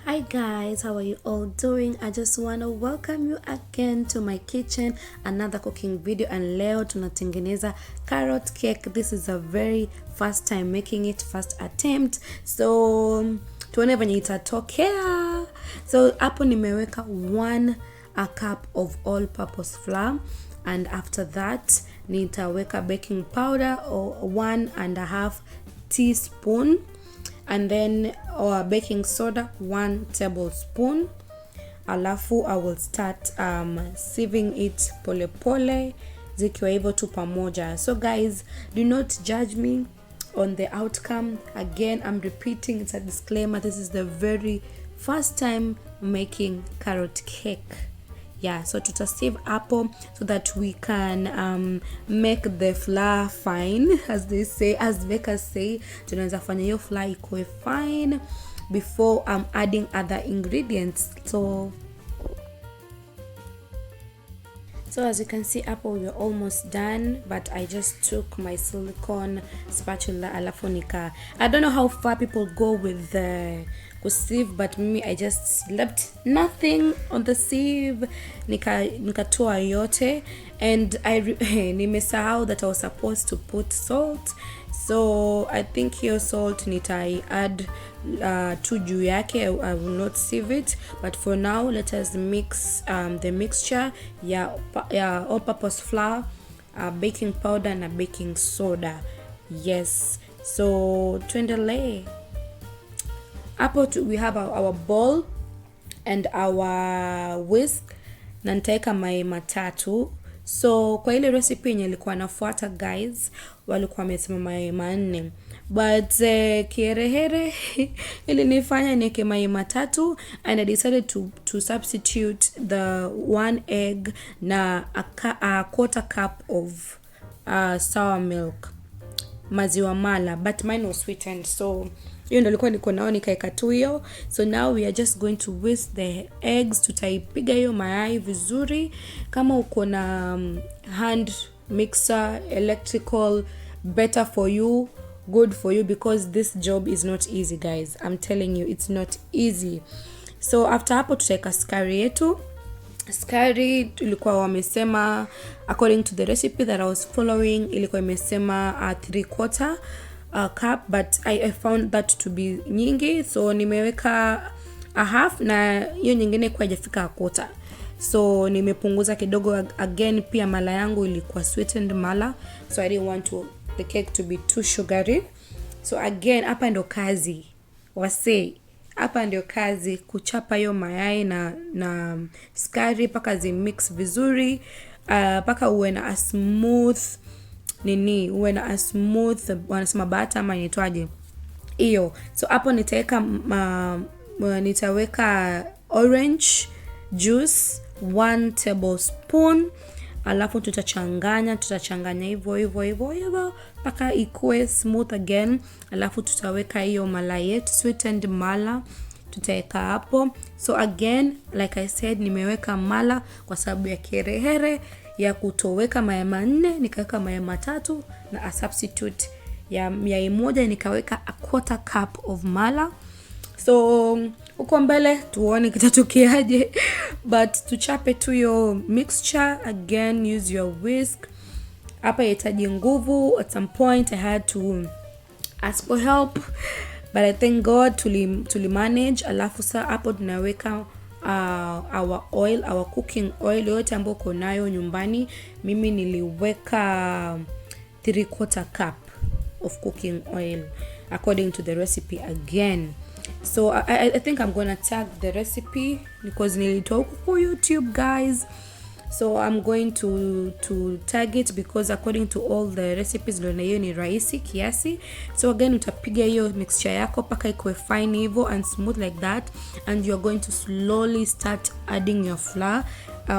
Hi guys, how are you all doing? I just want to welcome you again to my kitchen, another cooking video, and leo tunatengeneza carrot cake. This is a very first time making it, first attempt. So tuone venye itatokea. So hapo nimeweka 1 cup of all purpose flour, and after that nitaweka baking powder or 1.5 teaspoon, and then our baking soda 1 tablespoon. Alafu I will start sieving it pole pole zikiwa hivyo tu pamoja. So guys, do not judge me on the outcome. Again, I'm repeating, it's a disclaimer, this is the very first time making carrot cake. Yeah, so tutasieve apple so that we can make the flour fine, as they say, as bakers say. Tunaweza fanya hiyo flour ikuwe fine before adding other ingredients. So as you can see, apple, we're almost done, but I just took my silicone spatula alafu I don't know how far people go with the sieve, but me, I just left nothing on the sieve. Nikatoa yote, and nimesahau that I was supposed to put salt. So I think here salt nitai add to juu yake. I will not sieve it, but for now let us mix the mixture all purpose flour, baking powder na baking soda. Yes, so tuendelee. Hapo we have our bowl and our whisk, na nitaeka mayai matatu. So kwa ile recipe yenye nilikuwa nafuata guys, walikuwa wamesema mayai 4, but kiherehere ili nifanya niweke mayai matatu, and I decided to substitute the 1 egg na a quarter cup of sour milk, maziwa mala, but mine was sweetened, so hiyo ndio nilikuwa niko nao nikaeka tu hiyo. So now we are just going to whisk the eggs. Tutaipiga hiyo mayai vizuri. Kama uko na hand mixer, electrical, better for you, good for you, because this job is not easy guys. I'm telling you, it's not easy. So after hapo tutaweka sukari yetu. Sukari ilikuwa wamesema, according to the recipe that I was following, ilikuwa imesema 3/4 cup, but I found that to be nyingi, so nimeweka a half, na hiyo nyingine kwa haijafika 1/4. So nimepunguza kidogo. Again, pia mala yangu ilikuwa sweetened mala, so I didn't want the cake to be too sugary. So again, hapa ndo kazi wase, hapa ndio kazi, kuchapa hiyo mayai na sukari paka zi mix vizuri, paka uwe na a smooth uwe na a smooth, wanasema butter ama inaitwaje hiyo. So hapo nitaweka orange juice 1 tablespoon, alafu tutachanganya hivyo paka ikuwe smooth again. Alafu tutaweka hiyo mala yetu, sweetened mala, tutaweka hapo. So again, like I said, nimeweka mala kwa sababu ya kiherehere ya kutoweka mayai 4, nikaweka mayai 3, na a substitute ya mayai 1 nikaweka a quarter cup of mala. So uko mbele tuone kitatokeaje, but tuchape tu yo mixture. Again, use your whisk. Hapa yahitaji nguvu. At some point I had to ask for help, but I thank God tuli manage. Alafu sa hapo tunaweka our oil, our cooking oil yote ambayo uko nayo nyumbani. Mimi niliweka 3/4 cup of cooking oil according to the recipe again. So I think I'm gonna tag the recipe because nilitoa huko kwa YouTube guys. So I'm going to tag it because according to all the recipes ndio hiyo ni rahisi kiasi. So again, utapiga hiyo mixture yako paka ikuwe fine hivyo and smooth like that, and you're going to slowly start adding your flour.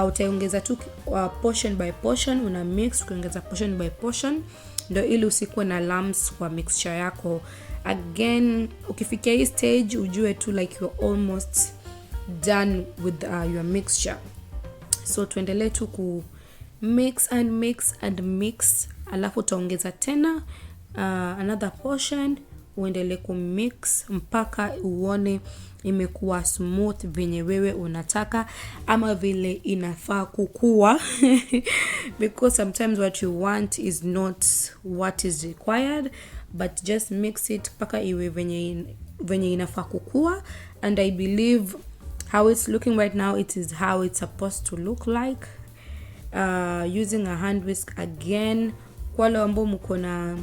Utaongeza tu portion by portion, una mix ukiongeza portion by portion, ndio ili usikuwe na lumps kwa mixture yako. Again, ukifikia hii stage ujue tu like you're almost done with your mixture. So tuendelee tu ku mix and mix, alafu utaongeza tena another portion, uendele kumix mpaka uone imekuwa smooth venye wewe unataka ama vile inafaa kukua. Because sometimes what you want is not what is required, but just mix it mpaka iwe venye inafaa kukua. And I believe how it's looking right now, it is how it's supposed to look like. Using a hand whisk again. Kwa wale ambao mko na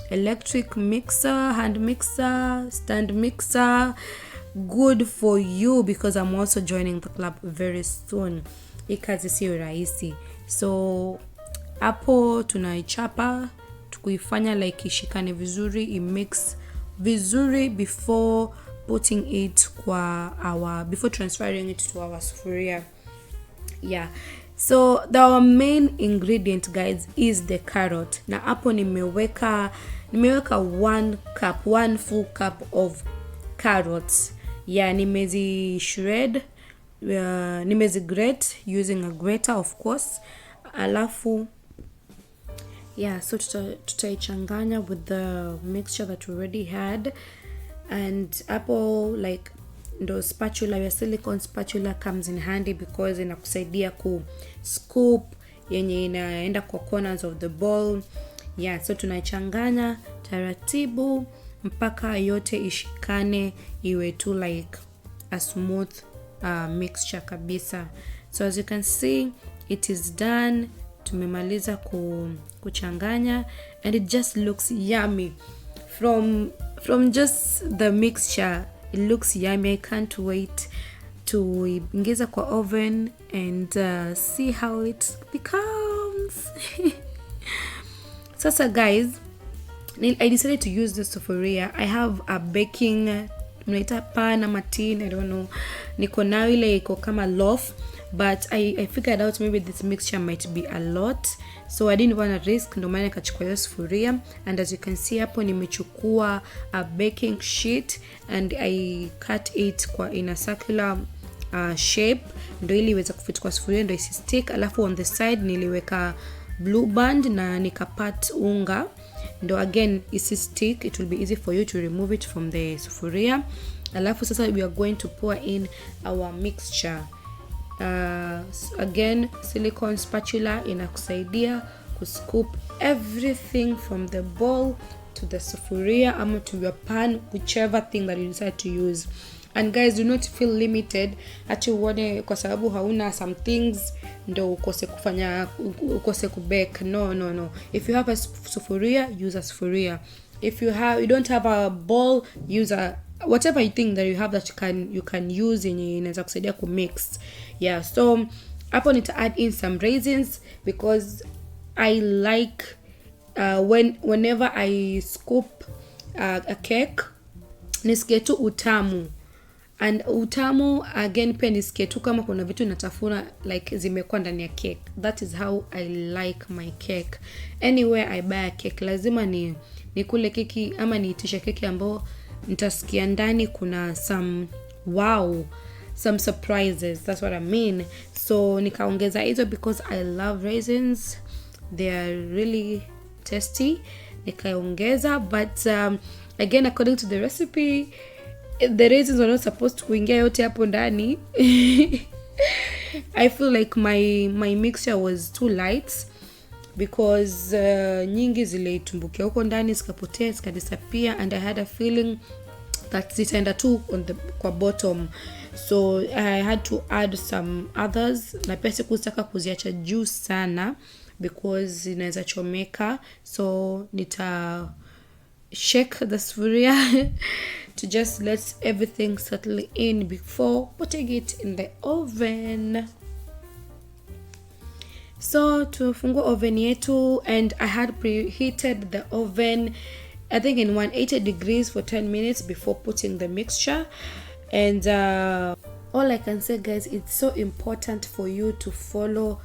electric mixer, hand mixer, stand mixer, good for you, because I'm also joining the club very soon. Ikazi sio rahisi. So hapo tunaichapa tukuifanya like ishikane vizuri, imix vizuri before putting it before transferring it to our sufuria. Yeah. So our main ingredient, guys, is the carrot. Na hapo nimeweka 1 full cup of carrots. Yeah, nimezi shred, nimezi grate using a grater, of course. Alafu yeah, so tutaichanganya with the mixture that we already had. And hapo like ndo spatula, your silicone spatula comes in handy because inakusaidia ku scoop yenye inaenda kwa corners of the bowl. Yeah, so tunaichanganya taratibu mpaka yote ishikane iwe tu like a smooth mixture kabisa. So as you can see, it is done. Tumemaliza kuchanganya and it just looks yummy. From just the mixture, it looks yummy. I can't wait to ingiza kwa oven and see how it becomes. Sasa guys, I decided to use this sufuria. I have a baking mnaita pan ama tin, I don't know. Niko na ile iko kama loaf, but I figured out maybe this mixture might be a lot, so I didn't want to risk, ndo maana nikachukua hiyo sufuria. And as you can see hapo nimechukua a baking sheet and I cut it in a circular shape ndo ili iweze kufit kwa sufuria ndo isi stick. Alafu on the side niliweka blue band na nikapat unga ndo again isi stick, it will be easy for you to remove it from the sufuria. Alafu sasa we are going to pour in our mixture. Again, silicone spatula inakusaidia kuscoop everything from the bowl to the sufuria ama to your pan, whichever thing that you decide to use. And guys, do not feel limited ati uone kwa sababu hauna some things ndo ukose kubake. No. If you have a sufuria, use a sufuria. If you don't have a bowl, use whatever you think that you have that you can use yenye inaweza kusaidia ku mix. Yeah, so hapo nita add in some raisins because I like whenever I scoop a cake nisikie tu utamu. And utamu again pia nisikie tu kama kuna vitu natafuna like zimekuwa ndani ya cake. That is how I like my cake. Anywhere I buy a cake lazima nikule keki ama niitishe keki ambao nitasikia ndani kuna some surprises. That's what I mean. So nikaongeza hizo because I love raisins. They are really tasty. Nikaongeza, but again according to the recipe, the raisins are not supposed to kuingia yote hapo ndani. I feel like my mixture was too light because nyingi zilitumbukia huko ndani zikapotea zikadisappear, and I had a feeling that zitaenda tu kwa bottom, so I had to add some others. Na pia sikutaka kuziacha juu sana because inaweza chomeka, so nita shake the sufuria to just let everything settle in before putting it in the oven. So tufungua oven yetu, and I had preheated the oven I think in 180 degrees for 10 minutes before putting the mixture. And all I can say, guys, it's so important for you to follow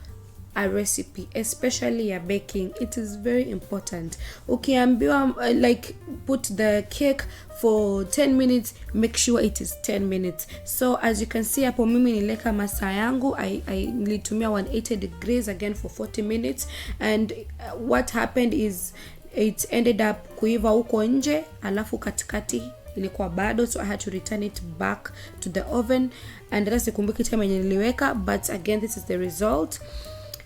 a recipe, especially a baking. It is very important. Ukiambiwa like put the cake for 10 minutes, make sure it is 10 minutes. So as you can see hapo mimi nileka masaa yangu, I nilitumia 180 degrees again for 40 minutes. And what happened is it ended up kuiva huko nje, alafu katikati ilikuwa bado, so I had to return it back to the oven. And hata sikumbuki time yenye niliweka, but again this is the result.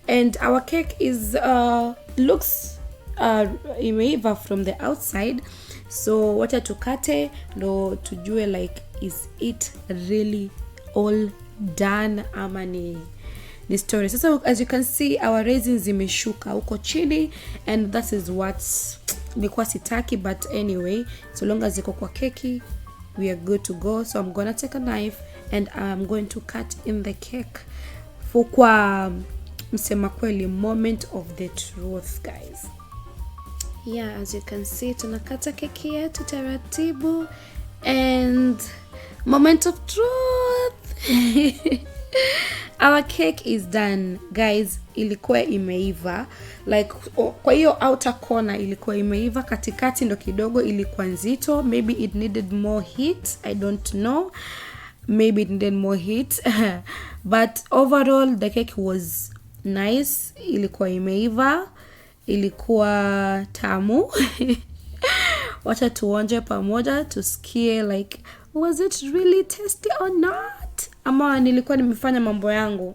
And our cake is looks imeiva from the outside, so wacha tukate ndo tujue like is it really all done ama ni story. Sasa as you can see our raisins zimeshuka huko chini, and that is what nilikuwa sitaki, but anyway so long as iko kwa keki we are good to go. So I'm gonna take a knife and I'm going to cut in the cake for kwa msema kweli moment of the truth guys. Yeah, as you can see tunakata keki yetu taratibu and moment of truth. Our cake is done guys. Ilikuwa imeiva like kwa hiyo outer corner ilikuwa imeiva, katikati ndo kidogo ilikuwa nzito, maybe it needed more heat, I don't know, maybe it needed more heat. But overall the cake was nice, ilikuwa imeiva, ilikuwa tamu. Wacha tuonje pamoja tusikie like was it really tasty or not, ama nilikuwa nimefanya mambo yangu.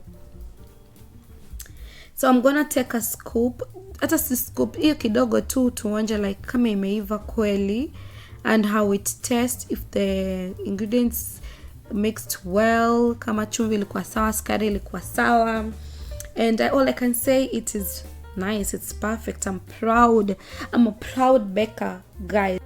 So I'm gonna take a scoop, hata si scoop hiyo kidogo tu, tuonje like kama imeiva kweli and how it tastes, if the ingredients mixed well, kama chumvi ilikuwa sawa, sukari ilikuwa sawa. And all I can say, it is nice, it's perfect. I'm proud. I'm a proud baker guys.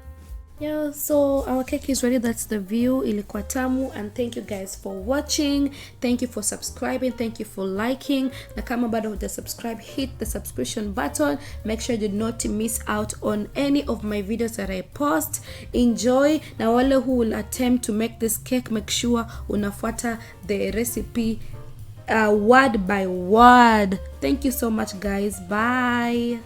Yeah, so our cake is ready. That's the view. Ilikuwa tamu, and thank you guys for watching. Thank you for subscribing. Thank you for liking. Na kama bado huja subscribe, hit the subscription button. Make sure you do not miss out on any of my videos that I post. Enjoy. Na wale who will attempt to make this cake, make sure unafuata the recipe word by word. Thank you so much guys. Bye.